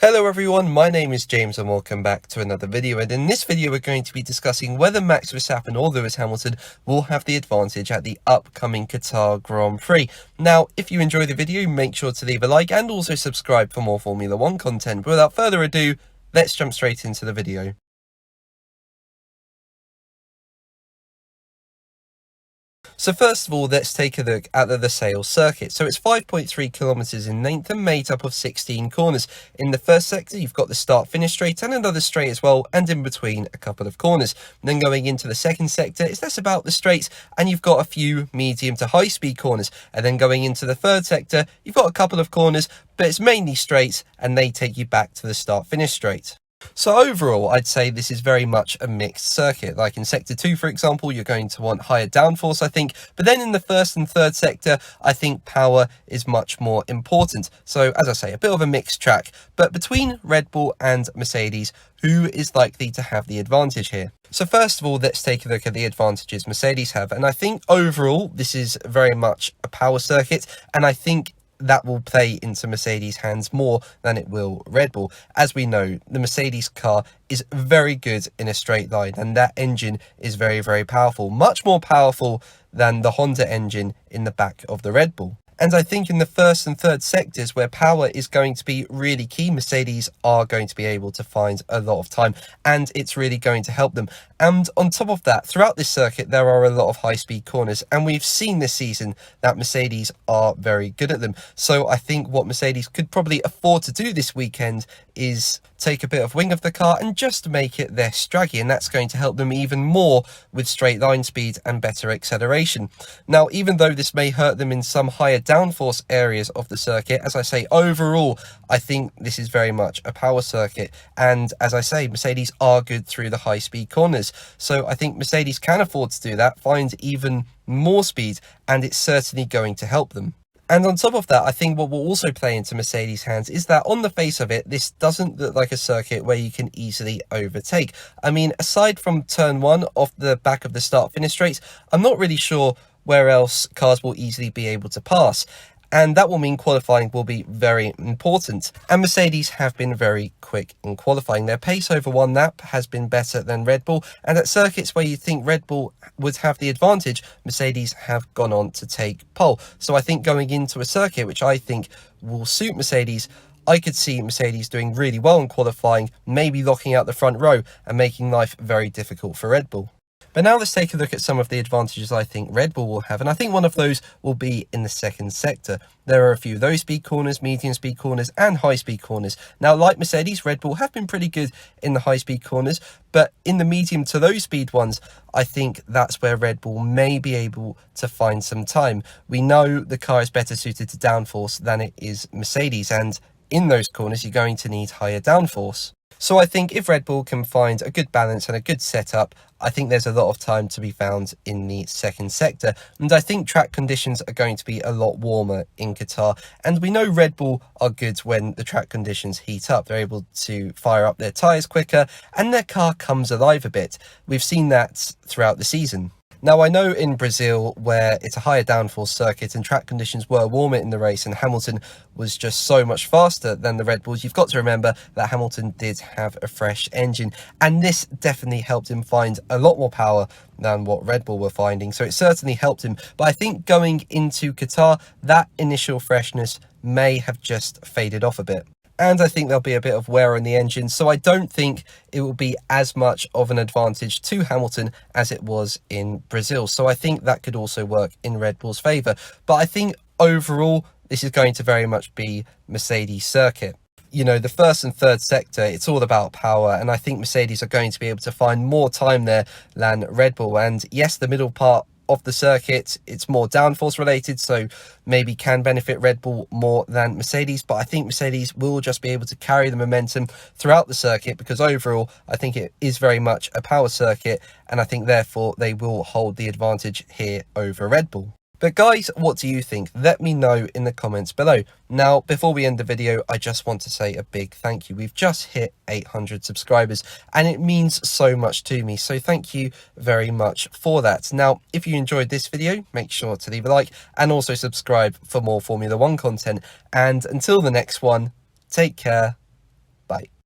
Hello everyone, my name is James and welcome back to another video, and in this video we're going to be discussing whether Max Verstappen or Lewis Hamilton will have the advantage at the upcoming Qatar Grand Prix. Now, if you enjoy the video, make sure to leave a like and also subscribe for more Formula 1 content. But without further ado, let's jump straight into the video. So first of all, let's take a look at the Losail circuit. So it's 5.3 kilometers in length and made up of 16 corners. In the first sector, you've got the start-finish straight and another straight as well, and in between a couple of corners. And then going into the second sector, it's less about the straights, and you've got a few medium to high-speed corners. And then going into the third sector, you've got a couple of corners, but it's mainly straights, and they take you back to the start-finish straight. So overall, I'd say this is very much a mixed circuit. Like in Sector 2, for example, you're going to want higher downforce, I think. But then in the first and third sector, I think power is much more important. So as I say, a bit of a mixed track. But between Red Bull and Mercedes, who is likely to have the advantage here? So first of all, let's take a look at the advantages Mercedes have. And I think overall, this is very much a power circuit. And I think that will play into Mercedes' hands more than it will Red Bull. As we know, the Mercedes car is very good in a straight line, and that engine is very, very powerful, much more powerful than the Honda engine in the back of the Red Bull. And I think in the first and third sectors where power is going to be really key, Mercedes are going to be able to find a lot of time, and it's really going to help them. And on top of that, throughout this circuit, there are a lot of high-speed corners, and we've seen this season that Mercedes are very good at them. So I think what Mercedes could probably afford to do this weekend is take a bit of wing of the car and just make it less draggy, and that's going to help them even more with straight line speed and better acceleration. Now, even though this may hurt them in some higher downforce areas of the circuit, as I say, overall, I think this is very much a power circuit. And as I say, Mercedes are good through the high-speed corners. So I think Mercedes can afford to do that, find even more speed, and it's certainly going to help them. And on top of that, I think what will also play into Mercedes' hands is that on the face of it, this doesn't look like a circuit where you can easily overtake. I mean, aside from turn one off the back of the start-finish straights, I'm not really sure where else cars will easily be able to pass. And that will mean qualifying will be very important. And Mercedes have been very quick in qualifying. Their pace over one lap has been better than Red Bull. And at circuits where you think Red Bull would have the advantage, Mercedes have gone on to take pole. So I think going into a circuit, which I think will suit Mercedes, I could see Mercedes doing really well in qualifying, maybe locking out the front row and making life very difficult for Red Bull. But now let's take a look at some of the advantages I think Red Bull will have, and I think one of those will be in the second sector. There are a few low speed corners, medium speed corners and high speed corners. Now, like Mercedes, Red Bull have been pretty good in the high speed corners, but in the medium to low speed ones, I think that's where Red Bull may be able to find some time. We know the car is better suited to downforce than it is Mercedes, and in those corners you're going to need higher downforce. So I think if Red Bull can find a good balance and a good setup, I think there's a lot of time to be found in the second sector. And I think track conditions are going to be a lot warmer in Qatar. And we know Red Bull are good when the track conditions heat up. They're able to fire up their tyres quicker and their car comes alive a bit. We've seen that throughout the season. Now, I know in Brazil, where it's a higher downforce circuit and track conditions were warmer in the race and Hamilton was just so much faster than the Red Bulls, you've got to remember that Hamilton did have a fresh engine, and this definitely helped him find a lot more power than what Red Bull were finding. So it certainly helped him. But I think going into Qatar, that initial freshness may have just faded off a bit. And I think there'll be a bit of wear on the engine, so I don't think it will be as much of an advantage to Hamilton as it was in Brazil. So I think that could also work in Red Bull's favour. But I think overall, this is going to very much be Mercedes' circuit. You know, the first and third sector, it's all about power, and I think Mercedes are going to be able to find more time there than Red Bull. And yes, the middle part of the circuit, it's more downforce related, so maybe can benefit Red Bull more than Mercedes, but I think Mercedes will just be able to carry the momentum throughout the circuit, because overall I think it is very much a power circuit, and I think therefore they will hold the advantage here over Red Bull. But guys, what do you think? Let me know in the comments below. Now, before we end the video, I just want to say a big thank you. We've just hit 800 subscribers and it means so much to me. So thank you very much for that. Now, if you enjoyed this video, make sure to leave a like and also subscribe for more Formula 1 content. And until the next one, take care. Bye.